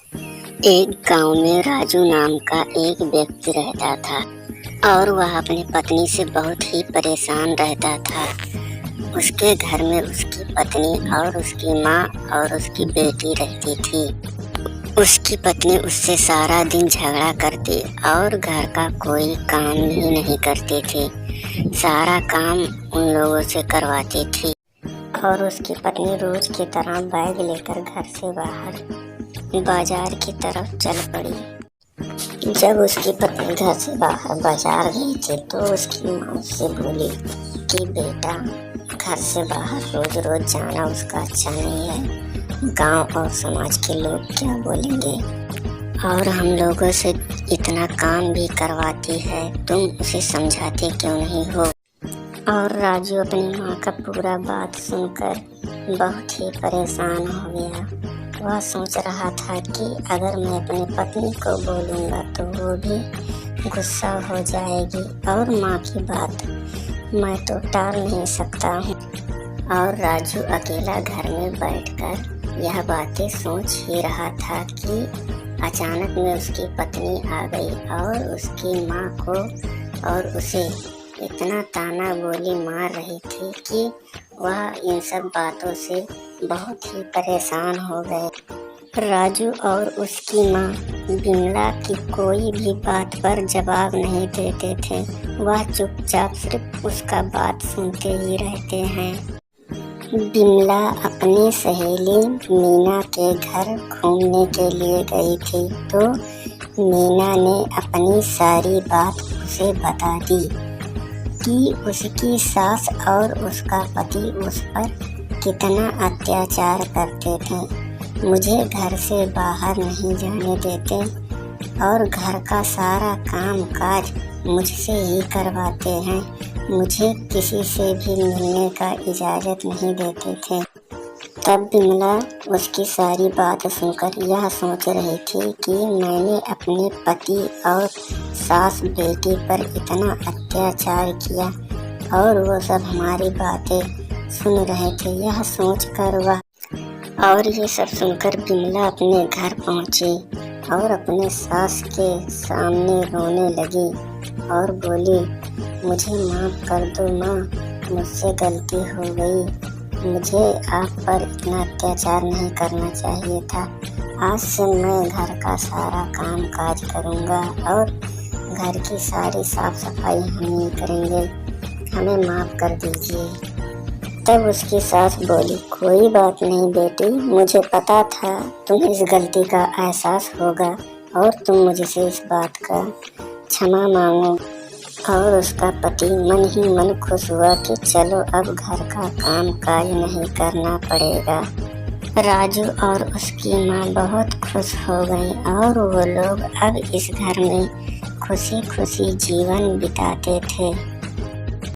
एक गांव में राजू नाम का एक व्यक्ति रहता था और वह अपनी पत्नी से बहुत ही परेशान रहता था। उसके घर में उसकी पत्नी और उसकी माँ और उसकी बेटी रहती थी। उसकी पत्नी उससे सारा दिन झगड़ा करती और घर का कोई काम भी नहीं करती थी। सारा काम उन लोगों से करवाती थी और उसकी पत्नी रोज की तरह बैग लेकर घर से बाहर बाजार की तरफ चल पड़ी। जब उसकी पत्नी घर से बाहर बाजार गई थी तो उसकी माँ उससे बोली कि बेटा, घर से बाहर रोज रोज जाना उसका अच्छा नहीं है। गांव और समाज के लोग क्या बोलेंगे, और हम लोगों से इतना काम भी करवाती है, तुम उसे समझाते क्यों नहीं हो। और राजू अपनी माँ का पूरा बात सुनकर बहुत ही परेशान हो गया। वह सोच रहा था कि अगर मैं अपनी पत्नी को बोलूँगा तो वो भी गुस्सा हो जाएगी और माँ की बात मैं तो टाल नहीं सकता हूँ। और राजू अकेला घर में बैठकर यह बातें सोच ही रहा था कि अचानक में उसकी पत्नी आ गई और उसकी माँ को और उसे इतना ताना बोली मार रही थी कि वह इन सब बातों से बहुत ही परेशान हो गए। राजू और उसकी माँ बिमला की कोई भी बात पर जवाब नहीं देते थे। वह चुपचाप सिर्फ उसका बात सुनते ही रहते हैं। बिमला अपनी सहेली मीना के घर घूमने के लिए गई थी तो मीना ने अपनी सारी बात उसे बता दी कि उसकी सास और उसका पति उस पर कितना अत्याचार करते थे। मुझे घर से बाहर नहीं जाने देते और घर का सारा काम काज मुझसे ही करवाते हैं। मुझे किसी से भी मिलने का इजाज़त नहीं देते थे। तब बिमला उसकी सारी बात सुनकर यह सोच रही थी कि मैंने अपने पति और सास बेटी पर इतना अत्याचार किया और वो सब हमारी बातें सुन रहे थे। यह सोचकर वह और ये सब सुनकर बिमला अपने घर पहुंची और अपने सास के सामने रोने लगी और बोली, मुझे माफ़ कर दो माँ, मुझसे गलती हो गई। मुझे आप पर इतना अत्याचार नहीं करना चाहिए था। आज से मैं घर का सारा काम काज करूँगा और घर की सारी साफ सफाई हम ही करेंगे, हमें माफ़ कर दीजिए। तब उसकी सास बोली, कोई बात नहीं बेटी, मुझे पता था तुम्हें इस गलती का एहसास होगा और तुम मुझसे इस बात का क्षमा मांगो। और उसका पति मन ही मन खुश हुआ कि चलो अब घर का काम काज नहीं करना पड़ेगा। राजू और उसकी माँ बहुत खुश हो गई और वो लोग अब इस घर में खुशी खुशी जीवन बिताते थे।